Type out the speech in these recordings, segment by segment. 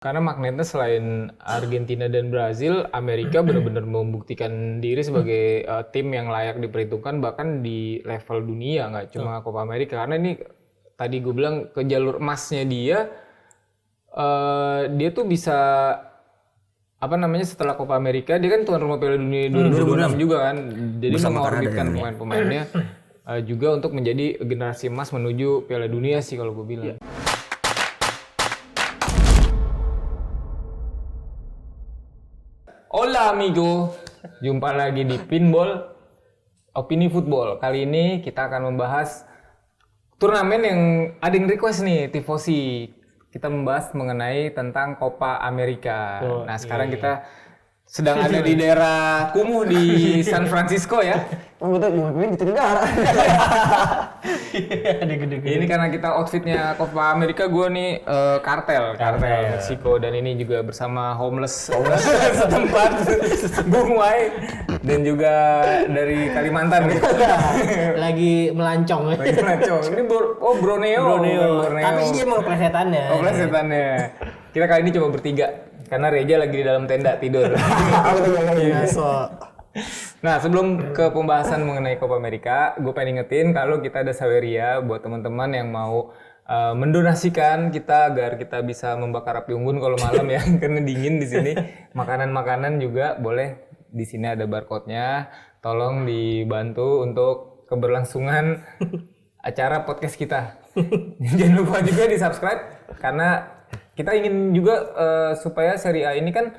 Karena magnetnya selain Argentina dan Brazil, Amerika benar-benar membuktikan diri sebagai tim yang layak diperhitungkan bahkan di level dunia, nggak cuma Copa America. Karena ini tadi gue bilang ke jalur emasnya dia tuh bisa setelah Copa America dia kan tuan rumah Piala Dunia 2026 juga kan. Jadi mengorbitkan pemain-pemainnya juga untuk menjadi generasi emas menuju Piala Dunia sih kalau gue bilang. Hola amigo, jumpa lagi di Pinball Opini Football. Kali ini kita akan membahas turnamen yang ada yang request nih, Tifosi. Kita membahas mengenai tentang Copa America. Nah sekarang kita sedang ada di daerah kumuh di San Francisco ya. Oh betul, bukan di negara. Ini karena kita outfitnya Copa America, gue nih kartel Meksiko, dan ini juga bersama homeless setempat Bung Wai dan juga dari Kalimantan nih. Lagi melancong. Ini Borneo. Tapi dia mau plesetannya. Kita kali ini coba bertiga karena Reja lagi di dalam tenda tidur. Nah, sebelum ke pembahasan mengenai Copa America, gue pengen ingetin kalau kita ada Saweria buat teman-teman yang mau mendonasikan kita agar kita bisa membakar api unggun kalau malam ya, karena dingin di sini. Makanan-makanan juga boleh, di sini ada barcode-nya. Tolong dibantu untuk keberlangsungan acara podcast kita. Jangan lupa juga di-subscribe karena kita ingin juga supaya Serie A ini kan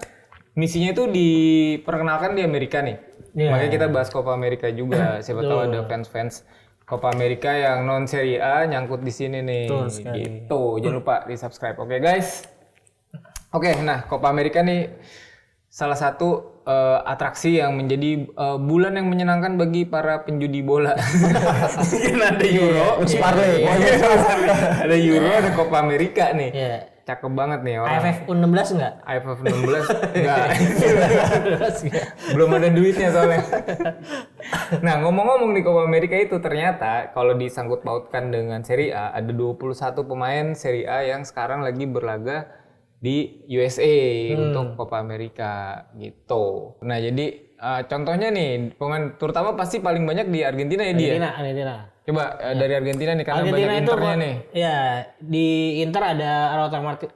misinya itu diperkenalkan di Amerika nih. Makanya kita bahas Copa America juga. Siapa tahu ada fans-fans Copa America yang non Serie A nyangkut di sini nih. Gitu. Jangan lupa di-subscribe. Oke, guys. Oke, nah Copa America nih salah satu atraksi yang menjadi bulan yang menyenangkan bagi para penjudi bola. Karena ada Euro, ada Euro, ada Copa America nih. Cakep banget nih orang. AFF U16 enggak? AFF 16 enggak. Belum ada duitnya soalnya. Nah, ngomong-ngomong di Copa America itu ternyata kalau disangkut pautkan dengan Serie A, ada 21 pemain Serie A yang sekarang lagi berlaga di USA untuk Copa America gitu. Nah, jadi contohnya nih, pemain terutama pasti paling banyak di Argentina ya dia. Argentina. Coba dari Argentina nih karena Argentina banyak Internya nih. Ya, di Inter ada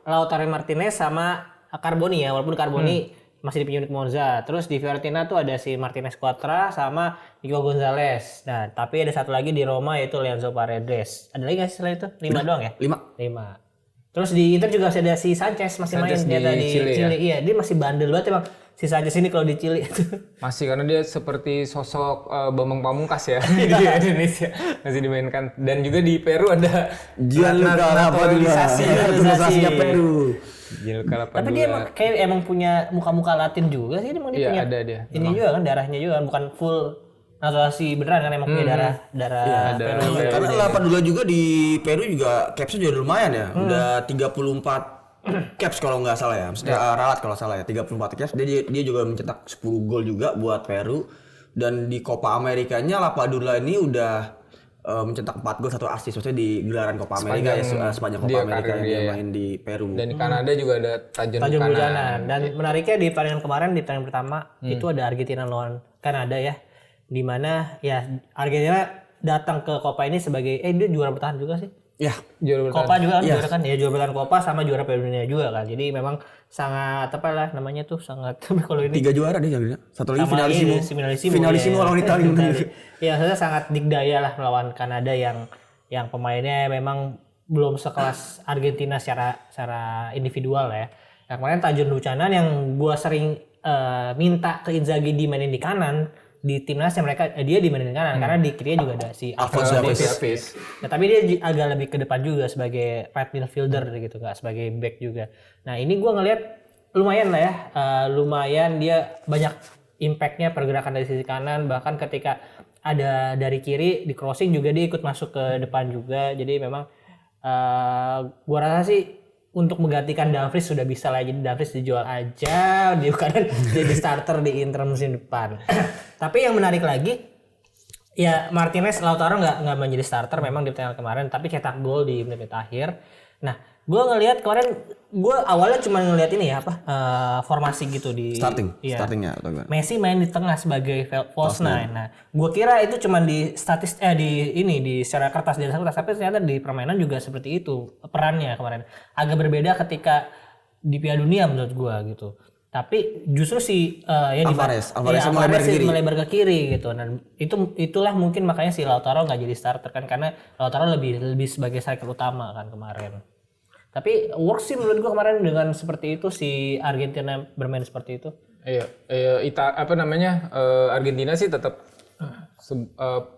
Lautaro Martinez sama Carboni ya, walaupun Carboni masih di unit Monza. Terus di Fiorentina tuh ada si Martinez Quatra sama Nico Gonzalez. Nah, tapi ada satu lagi di Roma yaitu Lianzo Paredes. Ada lagi nggak sih selain itu? 5 doang ya? 5. Terus di Inter juga ada si Sanchez masih main di Chile. Ya? Iya, dia masih bandel banget emang. Si Sanchez ini kalau di Chile masih, karena dia seperti sosok Bambang Pamungkas ya di Indonesia, masih dimainkan. Dan juga di Peru ada Gianluca Lapadula, naturalisasinya Peru. Tapi dia emang punya muka-muka Latin juga sih, emang dia punya. Ada dia. Ini juga kan darahnya juga bukan full naturalisasi beneran kan, emang punya darah Peru. Karena Lapadula juga di Peru juga capsnya juga lumayan ya. Udah 34 caps kalau nggak salah ya, maksudnya ralat kalau salah ya, 34 caps. Dia juga mencetak 10 gol juga buat Peru. Dan di Copa Amerikanya Lapadula ini udah mencetak 4 gol 1 assist, maksudnya di gelaran Copa Amerika sepanjang Copa Amerika yang dia main di Peru. Dan di Kanada juga ada Tajon Buchanan. Dan menariknya di pertandingan kemarin, di pertandingan pertama itu ada Argentina lawan Kanada ya, di mana ya Argentina datang ke Copa ini sebagai dia juara bertahan juga sih. Ya, juara bertahan. Copa juga kan juara kan ya, juara bertahan Copa sama juara Piala Dunia juga kan. Jadi memang sangat sangat kalau ini 3 juara dia jadi. Satu lagi finalisimo lawan Italia. Ya, saya sangat dikdaya lah melawan Kanada yang pemainnya memang belum sekelas Argentina secara individual ya. Nah, kemarin Tajon Buchanan yang gua sering minta ke Inzaghi dimainin di kanan. Di timnasnya dia dimainin kanan karena di kirinya juga ada si Alphonso Davies. Nah, tapi dia agak lebih ke depan juga sebagai right midfielder gitu, nggak sebagai back juga. Nah, ini gue ngelihat lumayan lah ya, lumayan dia banyak impactnya, pergerakan dari sisi kanan, bahkan ketika ada dari kiri di crossing juga dia ikut masuk ke depan juga. Jadi memang gue rasa sih untuk menggantikan Dumfries sudah bisa lah, jadi Dumfries dijual aja, dia kan jadi starter di Inter musim depan. Tapi yang menarik lagi, ya Martinez Lautaro nggak menjadi starter memang di pertandingan kemarin, tapi cetak gol di menit akhir. Nah, gue ngelihat kemarin, gue awalnya cuma ngelihat ini ya formasi gitu di iya. startingnya atau gimana? Messi main di tengah sebagai false nine. Nah, gue kira itu cuma di di secara kertas, tapi ternyata di permainan juga seperti itu perannya kemarin. Agak berbeda ketika di Piala Dunia menurut gue gitu. Tapi justru Alvarez melebar ke kiri gitu. Dan itulah mungkin makanya si Lautaro nggak jadi starter kan, karena Lautaro lebih sebagai striker utama kan kemarin. Tapi works sih menurut gua kemarin dengan seperti itu si Argentina bermain seperti itu. Iya, Argentina sih tetap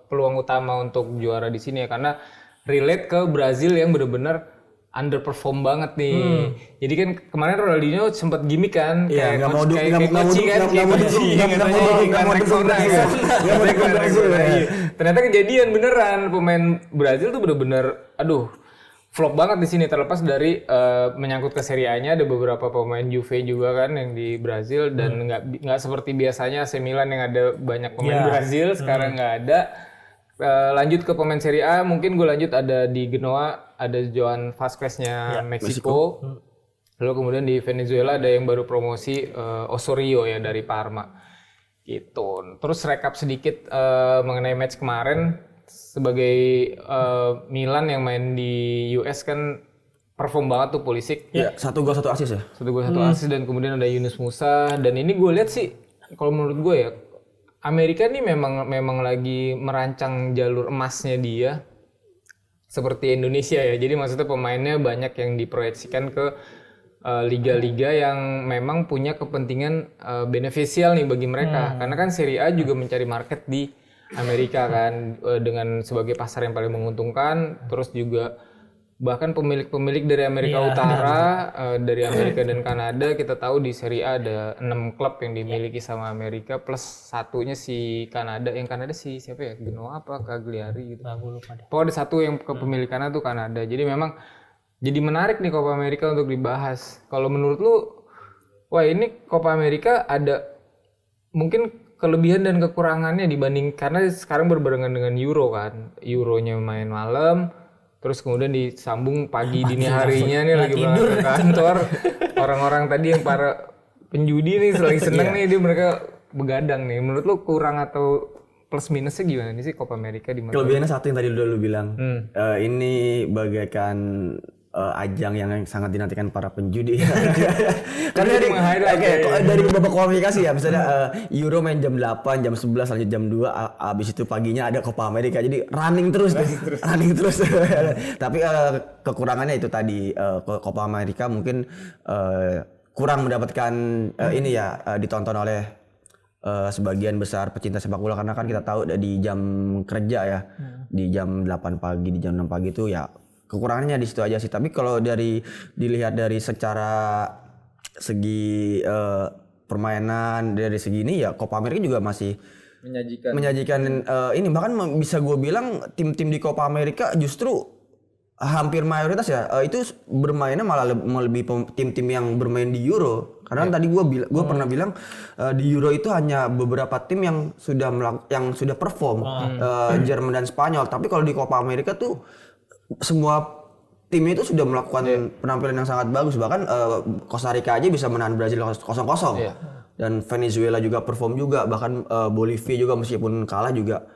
peluang utama untuk juara di sini ya, karena relate ke Brazil yang benar-benar underperform banget nih. Jadi kan kemarin Ronaldinho sempat gimmick kan, kayak ternyata kejadian beneran, pemain Brazil tuh bener-bener flop banget di sini, terlepas dari menyangkut ke Serie A-nya. Ada beberapa pemain Juve juga kan yang di Brazil, dan nggak seperti biasanya AC Milan yang ada banyak pemain Brazil, sekarang nggak ada. Lanjut ke pemain Serie A, mungkin gue lanjut ada di Genoa, ada Joan Vasquez-nya Meksiko. Lalu kemudian di Venezuela ada yang baru promosi Osorio ya dari Parma. Gitu. Terus recap sedikit mengenai match kemarin. Sebagai Milan yang main di US kan perform banget tuh Pulisic. Iya, 1 gol 1 assist ya. 1 gol 1 assist, dan kemudian ada Yunus Musa, dan ini gue lihat sih kalau menurut gue ya, Amerika nih memang lagi merancang jalur emasnya dia seperti Indonesia ya. Jadi maksudnya pemainnya banyak yang diproyeksikan ke liga-liga yang memang punya kepentingan beneficial nih bagi mereka. Karena kan Serie A juga mencari market di Amerika kan, dengan sebagai pasar yang paling menguntungkan. Terus juga bahkan pemilik-pemilik dari Amerika Utara, dari Amerika dan Kanada, kita tahu di Serie A ada 6 klub yang dimiliki sama Amerika, plus satunya si Kanada. Yang Kanada si siapa ya? Genoa apa Cagliari gitu. Pokoknya ada satu yang kepemilikannya tuh Kanada. Jadi memang jadi menarik nih Copa America untuk dibahas. Kalau menurut lu, wah ini Copa America ada mungkin kelebihan dan kekurangannya dibanding, karena sekarang berbarengan dengan Euro kan. Euronya main malam, terus kemudian disambung pagi dini harinya nih lagi berangkat ke kantor. Orang-orang tadi yang para penjudi nih lagi seneng nih, dia mereka begadang nih. Menurut lu kurang atau plus minusnya gimana nih sih Copa America di mana? Kelebihannya satu yang tadi lu bilang. Ini bagaikan ajang yang sangat dinantikan para penjudi. Karena dari beberapa kualifikasi ya, misalnya Euro main jam 8, jam 11, lanjut jam 2, abis itu paginya ada Copa America. Jadi running terus. Tapi kekurangannya itu tadi, Copa America mungkin kurang mendapatkan ditonton oleh sebagian besar pecinta sepak bola, karena kan kita tahu di jam kerja ya, di jam 8 pagi, di jam 6 pagi itu ya kekurangannya di situ aja sih. Tapi kalau dilihat dari secara segi permainan, dari segi ini ya Copa America juga masih menyajikan ini, bahkan bisa gue bilang tim-tim di Copa America justru hampir mayoritas ya itu bermainnya malah lebih tim-tim yang bermain di Euro. Karena tadi gue pernah bilang di Euro itu hanya beberapa tim yang sudah perform, Jerman dan Spanyol. Tapi kalau di Copa America tuh semua tim itu sudah melakukan penampilan yang sangat bagus. Bahkan Costa Rica aja bisa menahan Brazil 0-0. Dan Venezuela juga perform juga. Bahkan Bolivia juga meskipun kalah juga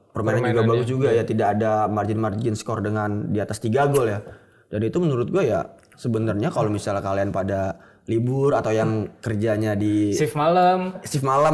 permainan juga bagus juga ya. Tidak ada margin skor dengan di atas 3 gol ya. Dan itu menurut gue ya sebenarnya kalau misalnya kalian pada libur atau yang kerjanya di shift malam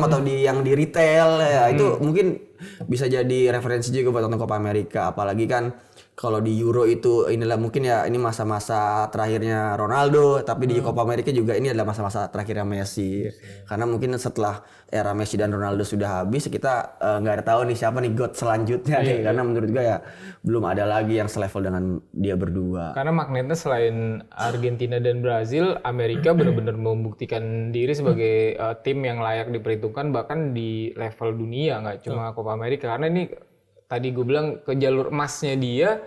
atau yang di retail ya, itu mungkin bisa jadi referensi juga buat nonton Copa America. Apalagi kan kalau di Euro itu inilah mungkin ya ini masa-masa terakhirnya Ronaldo, tapi di Copa America juga ini adalah masa-masa terakhirnya Messi. Karena mungkin setelah era Messi dan Ronaldo sudah habis, kita nggak ada tahu nih siapa nih GOAT selanjutnya nih. Karena menurut gue ya belum ada lagi yang selevel dengan dia berdua. Karena magnetnya selain Argentina dan Brazil, Amerika benar-benar membuktikan diri sebagai tim yang layak diperhitungkan bahkan di level dunia, nggak cuma Copa America. Karena ini tadi gue bilang ke jalur emasnya dia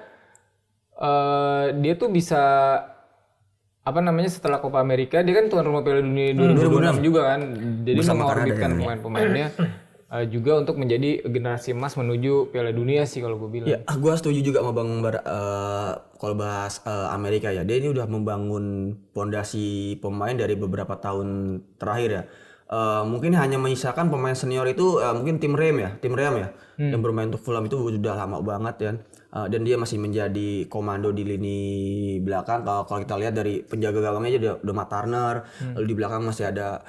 tuh bisa setelah Copa America dia kan tuan rumah Piala Dunia 2026 juga kan, jadi mengorbitkan pemain-pemainnya juga untuk menjadi generasi emas menuju Piala Dunia sih kalau gue bilang. Ya, gua setuju juga sama Bang kalau bahas Amerika ya. Dia ini udah membangun pondasi pemain dari beberapa tahun terakhir ya. Mungkin hanya menyisakan pemain senior itu mungkin tim Rem ya, yang bermain untuk Fulham itu sudah lama banget ya. Dan dia masih menjadi komando di lini belakang. Kalau kita lihat dari penjaga gawangnya aja udah Matt Turner, lalu di belakang masih ada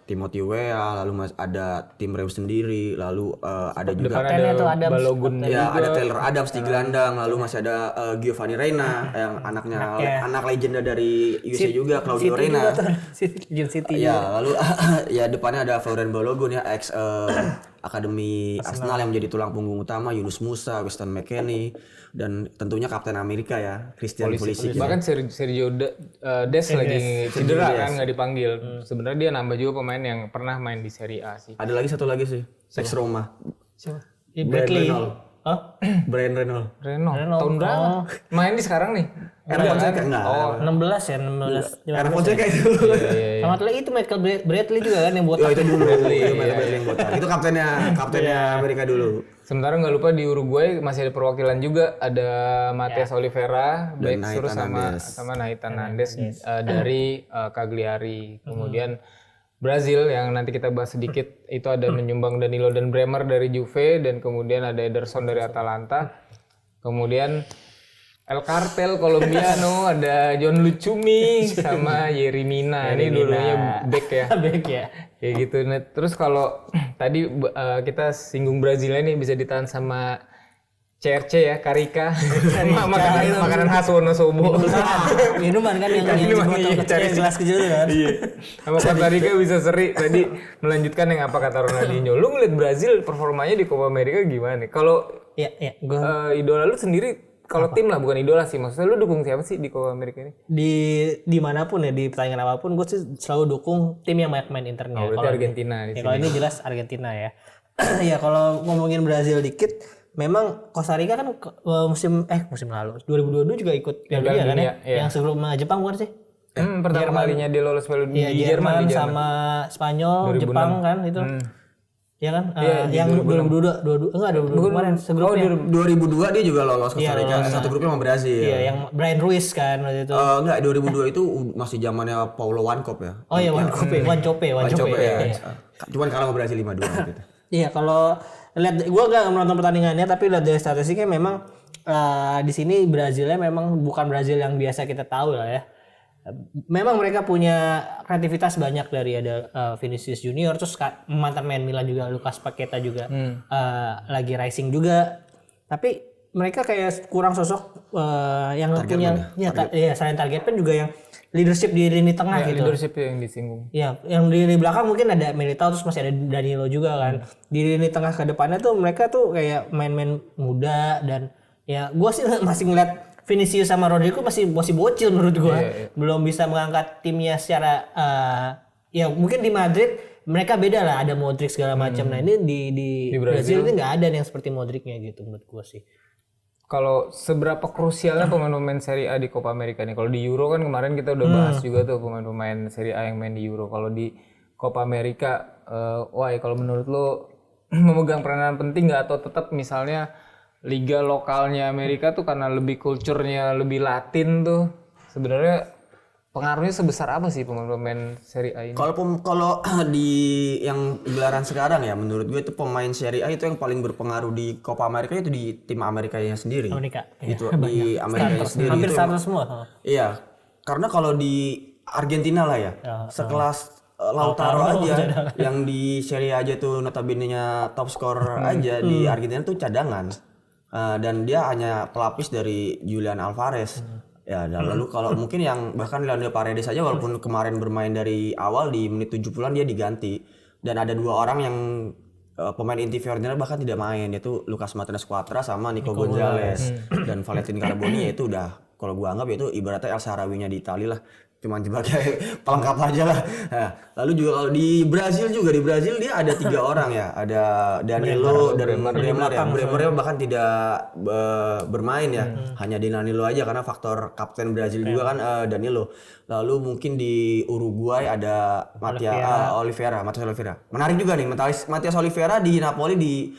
Timothy Weah, lalu masih ada tim Rem sendiri, lalu ada juga Depan Kaptennya tuh ada Adams, Balogun ya ada Taylor Adams di gelandang, lalu masih ada Giovanni Reina yang anak legenda dari USA juga, Claudio Reina. City Ya, lalu ya depannya ada Florian Balogun ya, ex Akademi Arsenal yang menjadi tulang punggung utama, Yunus Musa, Weston McKennie, dan tentunya Kapten Amerika ya, Christian Pulisic. Bahkan Sergio Des lagi cedera kan nggak dipanggil. Sebenarnya dia nambah juga pemain yang pernah main di Serie A sih. Ada lagi satu lagi sih, ex Roma. Bradley. Brian Reynolds. Renault tahun berapa? Main di sekarang nih. Era Fonseca enggak. 16 ya, 16. Era Fonseca itu. Sama tuh itu Michael Bradley juga kan yang botak. Oh, itu dulu. Bradley yang botak. Itu kaptennya Amerika dulu. Sementara nggak lupa di Uruguay masih ada perwakilan juga, ada Matias Oliveira, back terus sama Nathan Nandes dari Cagliari. Kemudian Brazil yang nanti kita bahas sedikit itu ada menyumbang Danilo dan Bremer dari Juve, dan kemudian ada Ederson dari Atalanta. Kemudian El Cartel Colombiano ada John Lucumi sama Yerry Mina. Ini dulunya back ya. Back ya. Kayak gitu. Nah, terus kalau tadi kita singgung Brazil ini bisa ditahan sama CRC ya, Karika. Makanan khas Wonosobo. Minuman kan yang botol kecil, gelas kecil kan. Iya. Sama Costa Rica bisa seri. Tadi melanjutkan yang apa kata Ronaldinho. Lu ngeliat Brazil performanya di Copa America gimana? Kalau idola lu sendiri, kalau tim lah, bukan idola sih. Maksudnya lu dukung siapa sih di Copa America ini? Di manapun ya, di pertandingan apapun, gue sih selalu dukung tim yang banyak main internya. Berarti Argentina di sini. Kalau ini jelas Argentina ya. Ya kalau ngomongin Brazil dikit, memang Costa Rica kan musim lalu 2022 juga ikut Piala Dunia kan ya? Yang sebelum Jepang bukan sih? Pertama kalinya dia lolos Piala Dunia di Jerman sama Spanyol, 2006. Jepang kan itu. Ya kan? Yang 2022 kemarin segrupnya. 2002 dia juga lolos Costa Rica, satu grupnya sama Brazil. Iya, yang Brian Ruiz kan waktu itu. Enggak, 2002 itu masih zamannya Paulo Wancop ya. Oh iya, Wancope. Ya. Cuman kalah sama Brazil 5-2 gitu. Iya, kalau lihat gua enggak menonton pertandingannya, tapi lihat dari statistiknya memang di sini Brazilnya memang bukan Brazil yang biasa kita tahu lah ya. Memang mereka punya kreativitas banyak, dari ada Vinicius Junior, terus mantan main Milan juga Lucas Paqueta juga lagi rising juga. Tapi mereka kayak kurang sosok yang punya selain target pen juga yang leadership di lini tengah gitu. Leadership yang disinggung. Ya, yang di lini belakang mungkin ada Militao, terus masih ada Danilo juga kan. Di lini tengah ke depannya tuh mereka tuh kayak main-main muda, dan ya gua sih masih ngeliat Vinicius sama Rodrigo masih bocil menurut gua. Belum bisa mengangkat timnya secara ya mungkin di Madrid mereka beda lah, ada Modric segala macam. Nah, ini di Brazil ini nggak ada yang seperti Modricnya gitu menurut gua sih. Kalau seberapa krusialnya pemain-pemain Serie A di Copa America nih? Kalau di Euro kan kemarin kita udah bahas juga tuh pemain-pemain Serie A yang main di Euro. Kalau di Copa America, kalau menurut lo memegang peranan penting nggak, atau tetap misalnya liga lokalnya Amerika tuh karena lebih kulturnya lebih Latin tuh sebenarnya pengaruhnya sebesar apa sih pemain-pemain Serie A ini? Kalau di yang gelaran sekarang ya, menurut gue itu pemain Serie A itu yang paling berpengaruh di Copa America itu di tim Amerikanya sendiri. Itu di Amerika sendiri. Hampir itu starter semua. Iya, karena kalau di Argentina lah ya, sekelas Lautaro aja yang di Serie A aja tuh notabene-nya top scorer aja di Argentina tuh cadangan. Dan dia hanya pelapis dari Julian Alvarez. Ya, dan lalu kalau mungkin yang bahkan Leandro Paredes saja walaupun kemarin bermain dari awal di menit 70-an dia diganti. Dan ada dua orang yang pemain inti Fiorentina bahkan tidak main, yaitu Lucas Martinez Cuatra sama Nico Gonzalez. Dan Valentin Carboni itu udah kalau gua anggap itu ibaratnya El Shaarawy-nya di Italia lah. cuman sebagai pelengkap aja lah. Nah, lalu juga kalau di Brazil dia ada 3 orang ya, ada Danilo dan Bremer ya. Bremer bahkan tidak bermain ya, hanya di Danilo aja karena faktor kapten Brazil juga kan Danilo. Lalu mungkin di Uruguay ada Matias Oliveira. Menarik juga nih, Matias Oliveira di Napoli di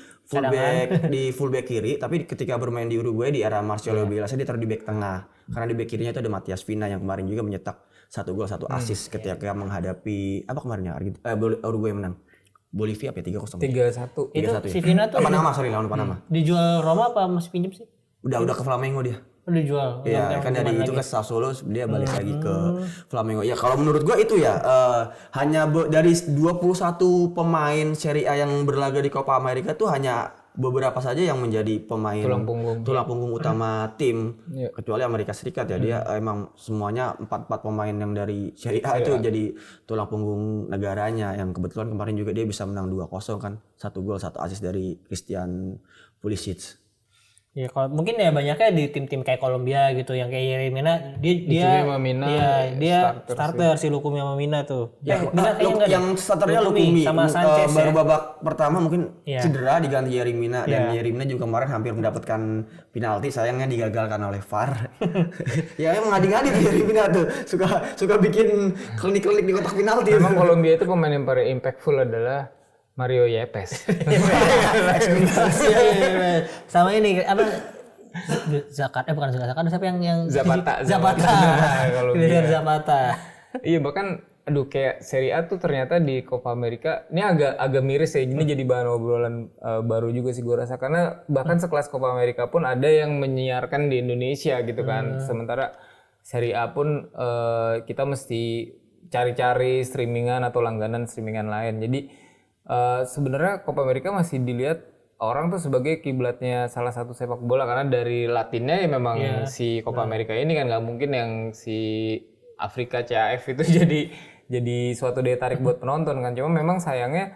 fullback kiri, tapi ketika bermain di Uruguay di era Marcelo Bielsa dia taruh di back tengah. Karena di back kirinya itu ada Matias Vina yang kemarin juga mencetak 1 gol 1 assist ketika menghadapi apa kemarin ya? Uruguay menang. Bolivia apa ya? 3-0. 3-1. Itu 3-1 si Vina tuh lawan Panama. dijual Roma apa masih pinjem sih? Udah ke Flamengo dia. Udah dijual. Iya, kan dari itu ke Sassuolo dia balik lagi ke Flamengo. Ya kalau menurut gua itu ya hanya dari 21 pemain Serie A yang berlaga di Copa America tuh hanya beberapa saja yang menjadi pemain tulang punggung utama tim. Kecuali Amerika Serikat ya, dia emang semuanya 4 pemain yang dari Serie A itu jadi tulang punggung negaranya, yang kebetulan kemarin juga dia bisa menang 2-0 kan, 1 gol 1 assist dari Christian Pulisic. Ya kalau mungkin ya banyaknya di tim-tim kayak Kolombia gitu yang kayak Yeremina dia starter si Lukumi sama Mina tuh. Yang starternya Lukumi sama Sanchez baru babak pertama mungkin cedera diganti Yeremina dan Yeremina juga kemarin hampir mendapatkan penalti, sayangnya digagalkan oleh VAR. Ya emang ngadi-ngadi tuh Yeremina tuh suka bikin klinik-klinik di kotak penalti. Memang Kolombia itu pemain yang paling impactful adalah Mario Yepes. Sama ini apa bukan Zakat, siapa yang Zapata. Kalau Zapata. Iya, bahkan kayak Serie A tuh ternyata di Copa America ini agak miris ya. Ini jadi bahan obrolan baru juga sih gue rasa, karena bahkan sekelas Copa America pun ada yang menyiarkan di Indonesia gitu kan. Sementara Serie A pun kita mesti cari-cari streamingan atau langganan streamingan lain. Jadi sebenarnya Copa America masih dilihat orang tuh sebagai kiblatnya salah satu sepak bola, karena dari Latinnya ya memang si Copa America ini kan, nggak mungkin yang si Afrika CAF itu jadi suatu daya tarik buat penonton kan. Cuma memang sayangnya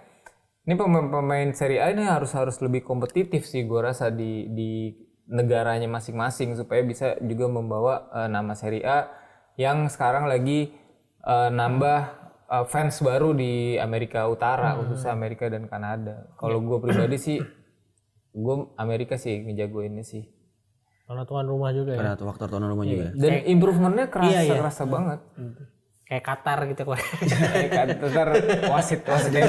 ini pemain Serie A ini harus lebih kompetitif sih gue rasa di negaranya masing-masing, supaya bisa juga membawa nama Serie A yang sekarang lagi nambah fans baru di Amerika Utara, khususnya Amerika dan Kanada. Kalau gue pribadi sih, gue Amerika sih ngejagoinnya sih. Karena tuan rumah juga ya. Ada faktor tuan rumah juga. Dan improvementnya kerasa banget. Kayak Qatar gitu kok. Qatar wasit ya.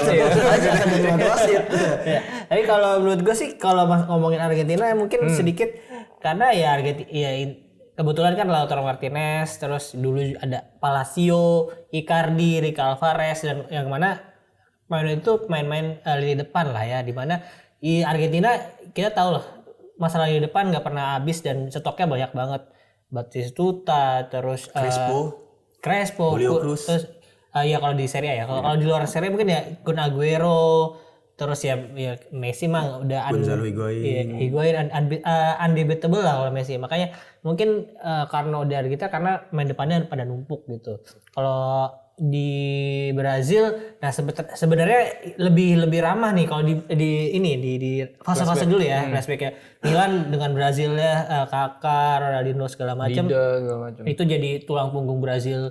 Tapi kalau menurut gue sih kalau ngomongin Argentina mungkin sedikit, karena ya Argentina kebetulan kan Lautaro Martinez, terus dulu ada Palacio, Icardi, Ricky Alvarez, dan yang mana main itu main-main lini depan lah ya, dimana di Argentina kita tahu lah masalah lini depan nggak pernah habis dan stoknya banyak banget. Batistuta, terus Crespo, Julio Cruz. Terus ya kalau di Serie A ya, kalau di luar Serie A mungkin ya Kun Aguero, terus ya Messi mah udah Gonzalo Higuain undebatable lah kalau Messi. Makanya mungkin karena udah kita karena main depannya pada numpuk gitu. Kalau di Brazil, nah sebenarnya lebih ramah nih kalau di fase-fase dulu ya, flashbacknya Milan dengan Brazilnya Kaká, Ronaldinho segala macam. Itu jadi tulang punggung Brazil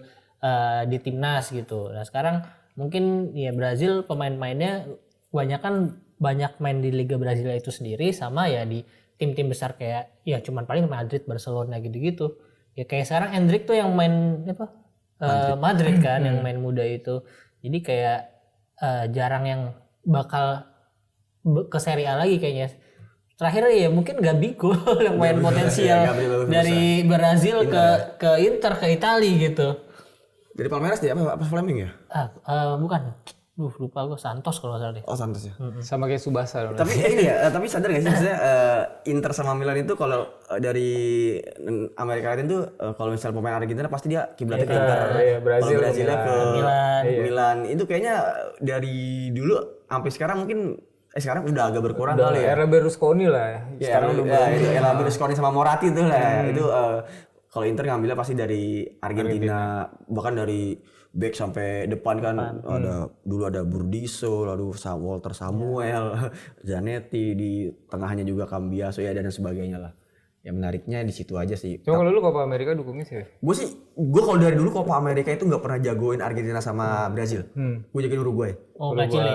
di timnas gitu. Nah sekarang mungkin ya Brazil pemain-pemainnya banyak main di Liga Brasilia itu sendiri, sama ya di tim-tim besar kayak ya cuman paling Madrid, Barcelona gitu-gitu. Ya kayak sekarang Endrick tuh yang main Madrid kan, yang main muda itu. Jadi kayak jarang yang bakal ke Serie A lagi kayaknya. Terakhir ya mungkin Gabigol yang main potensial dari Brazil ke Inter, ke Italia gitu. Dari Palmeiras dia apa Flaming ya? Bukan. Lupa gue, Santos kalau nggak salah deh. Oh Santos ya. Sama kayak Subasa. Tapi ini ya, tapi sadar gak sih maksudnya Inter sama Milan itu kalau dari Amerika Latin tuh kalau misal pemain Argentina pasti dia kiblatnya ke Inter. Brazilnya ke Milan. Itu kayaknya dari dulu sampai sekarang mungkin sekarang udah agak berkurang kali ya. Era Berlusconi lah. Sekarang udah era Berlusconi sama Moratti tuh lah. Itu kalau Inter ngambilnya pasti dari Argentina. Bahkan dari back sampai depan kan dulu ada Burdisso, lalu Walter Samuel, Zanetti, di tengahnya juga Cambiaso ya dan sebagainya lah. Ya menariknya di situ aja sih. Cuma kalau lu Copa America dukungnya sih. Gue kalau dari dulu Copa America itu nggak pernah jagoin Argentina sama Brazil. Gue jagoin Uruguay. Oh, nggak Chile.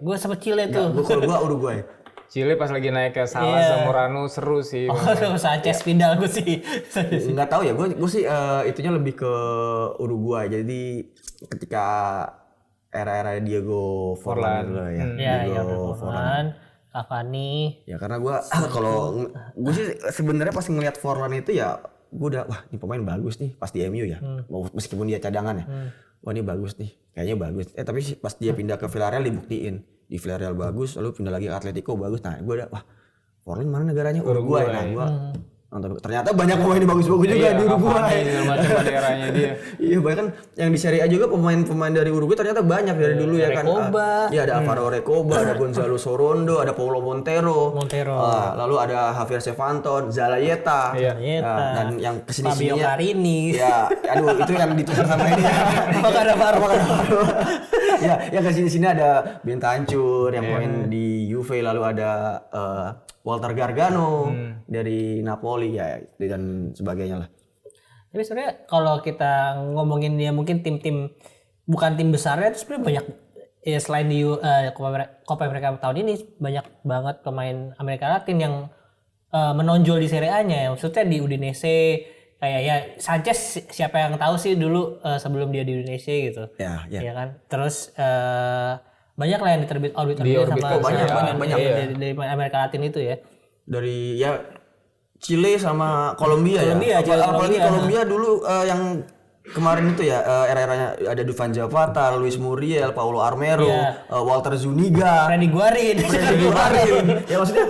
Gue sempet Chile tuh. Gue Uruguay. Chile pas lagi naik ke Salah Zamorano seru sih. Oh, Sanchez Vidal gue sih. Nggak tahu ya, gue sih itunya lebih ke Uruguay. Jadi ketika era-era Diego Forlan dulu ya. Diego Forlan, Cavani. Ya karena gue gue sih sebenarnya pas ngelihat Forlan itu ya gue udah wah ini pemain bagus nih pas di MU ya. Meskipun dia cadangan ya. Wah ini bagus nih, kayaknya bagus. Tapi pas dia pindah ke Villarreal dibuktiin. Di Villarreal bagus, lalu pindah lagi ke Atletico bagus. Nah, gue udah wah, Forlan mana negaranya? Uruguay. Nah, gue nonton. Ternyata banyak pemain yang bagus-bagus juga di Uruguay. Macam daerahnya dia. Iya, bahkan yang di Serie A juga pemain-pemain dari Uruguay ternyata banyak dari dulu ya kan. Recoba. Iya, ada Alvaro Recoba, ada Gonzalo Sorondo, ada Paulo Montero. Lalu ada Javier Sevanton, Zalayeta. Dan yang Fabio kesini-sininya Carini. ya, aduh itu yang ditukar sama ini ya. Makadavaro. Ya, yang kesini-sini ada Bentancur yang main di Juve, lalu ada Walter Gargano dari Napoli ya dan sebagainya lah. Tapi sebenarnya kalau kita ngomongin ya mungkin tim-tim bukan tim besarnya itu sebenarnya banyak ya selain di Copa America tahun ini banyak banget pemain Amerika Latin yang menonjol di Serie A-nya ya. Maksudnya di Udinese kayak ya Sanchez siapa yang tahu sih dulu sebelum dia di Udinese gitu. Ya. Ya kan. Terus banyak lah yang orbit sama banyak dari Amerika Latin itu ya. Dari ya Chile sama Kolombia ya. Apalagi Kolombia dulu yang kemarin itu ya era-eranya ada Dufan Zapata, Luis Muriel, Paulo Armero, Walter Zuniga, Freddy Guarin. Ya maksudnya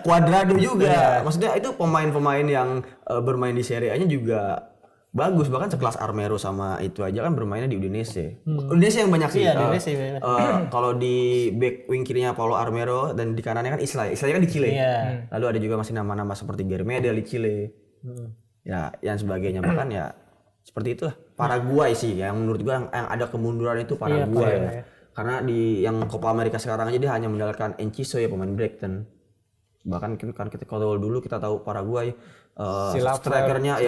Cuadrado juga. Maksudnya itu pemain-pemain yang bermain di Serie A-nya juga bagus, bahkan sekelas Armero sama itu aja kan bermainnya di Udinese. Udinese yang banyak sih. Iya, Udinese. Kalau di back wing kirinya Paulo Armero dan di kanannya kan Isla kan di Chile. Lalu ada juga masih nama-nama seperti Gary Medel di Chile. Ya, yang sebagainya bahkan ya seperti itulah. Paraguay sih yang menurut gua yang ada kemunduran itu Paraguay. Karena di yang Copa America sekarang aja dia hanya mengandalkan Enciso ya pemain Brighton. Bahkan kan kita kalau dulu kita tahu Paraguay strikernya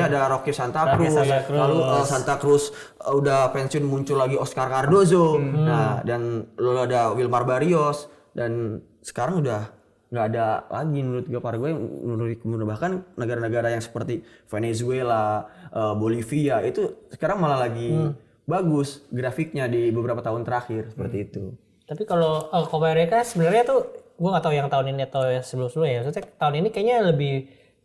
ada Roque Santa Cruz. Lalu Santa Cruz udah pensiun muncul lagi Oscar Cardozo. Nah, dan lalu ada Wilmar Barrios dan sekarang udah nggak ada lagi menurut gue Paraguay bahkan negara-negara yang seperti Venezuela, Bolivia itu sekarang malah lagi bagus grafiknya di beberapa tahun terakhir seperti itu. Tapi kalau Copa America sebenarnya tuh gue nggak tahu yang tahun ini atau yang sebelum-sebelumnya ya. Maksudnya tahun ini kayaknya lebih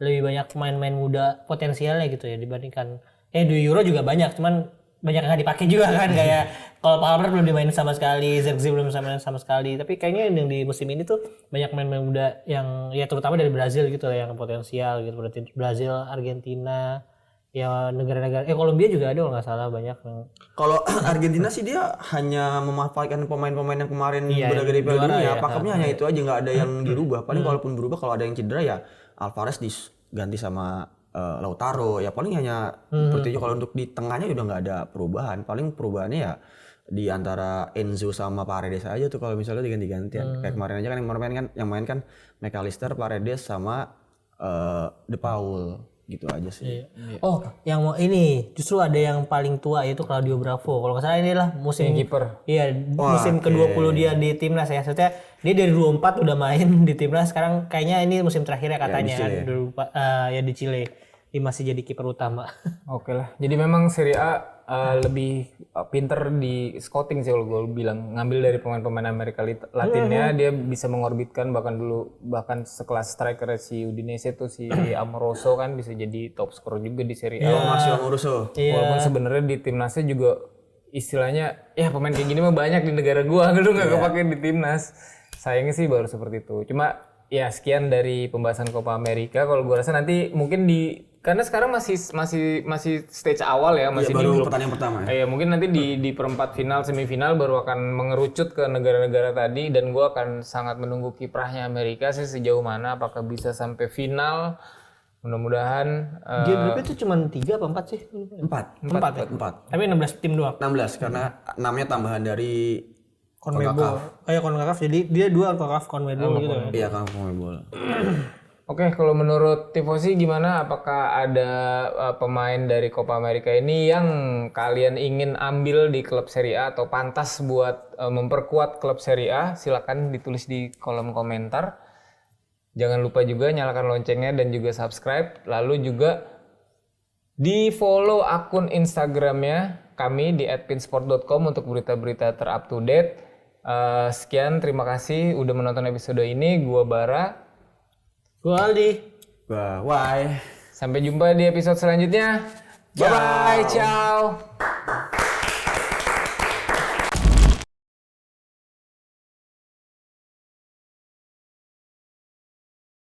banyak pemain-pemain muda potensialnya gitu ya dibandingkan di Euro juga banyak, cuman banyak yang nggak dipakai juga kan kayak kalau Palmer belum dimainin sama sekali, Zirkzee belum sama sekali. Tapi kayaknya yang di musim ini tuh banyak pemain-pemain muda yang ya terutama dari Brazil gitu lah yang potensial gitu. Berarti Brazil, Argentina, ya negara-negara Kolombia juga ada kalau nggak salah banyak. Kalau Argentina sih dia hanya memanfaatkan pemain-pemain yang kemarin berada di Piala Dunia. Pakemnya hanya itu aja, nggak ada yang dirubah. Paling kalaupun berubah kalau ada yang cedera ya Alvarez diganti sama Lautaro. Ya paling hanya seperti itu. Kalau untuk di tengahnya udah nggak ada perubahan. Paling perubahannya ya di antara Enzo sama Paredes aja tuh kalau misalnya diganti-gantian. Kayak kemarin aja kan yang main kan McAllister, Paredes sama De Paul. Gitu aja sih. Oh, yang ini justru ada yang paling tua yaitu Claudio Bravo. Kalau nggak salah inilah musim kiper. Iya, musim ke-20 dia di timnas ya. Maksudnya dia dari 24 udah main di timnas. Sekarang kayaknya ini musim terakhirnya katanya di Chile. Dia masih jadi kiper utama. Oke lah. Jadi memang Serie A lebih pinter di scouting sih kalau gue bilang, ngambil dari pemain-pemain Amerika Latinnya dia bisa mengorbitkan bahkan sekelas striker si Udinese tuh si Amoroso kan bisa jadi top scorer juga di Serie A. Masih Amoroso. Walaupun sebenarnya di timnasnya juga istilahnya ya pemain kayak gini mah banyak di negara gua lu nggak kepake di timnas. Sayangnya sih baru seperti itu. Cuma ya sekian dari pembahasan Copa America. Kalau gua rasa nanti mungkin karena sekarang masih stage awal ya, masih baru pertandingan pertama ya. Mungkin nanti di perempat final, semifinal baru akan mengerucut ke negara-negara tadi dan gua akan sangat menunggu kiprahnya Amerika sih sejauh mana, apakah bisa sampai final. Mudah-mudahan dia berapa itu cuma 3 apa 4 sih? 4. Tapi 16 tim doang. 16 karena 6-nya tambahan dari CONMEBOL. CONCACAF. Jadi dia 2 CONCACAF CONMEBOL gitu ya. Iya, CONMEBOL. Oke, kalau menurut Tifosi gimana? Apakah ada pemain dari Copa America ini yang kalian ingin ambil di klub Serie A atau pantas buat memperkuat klub Serie A? Silakan ditulis di kolom komentar. Jangan lupa juga nyalakan loncengnya dan juga subscribe. Lalu juga di follow akun Instagramnya kami di @pinsport.com untuk berita-berita terup to date. Sekian, terima kasih udah menonton episode ini. Gua Bara. Gue Aldi. Bye. Sampai jumpa di episode selanjutnya. Bye bye, ciao.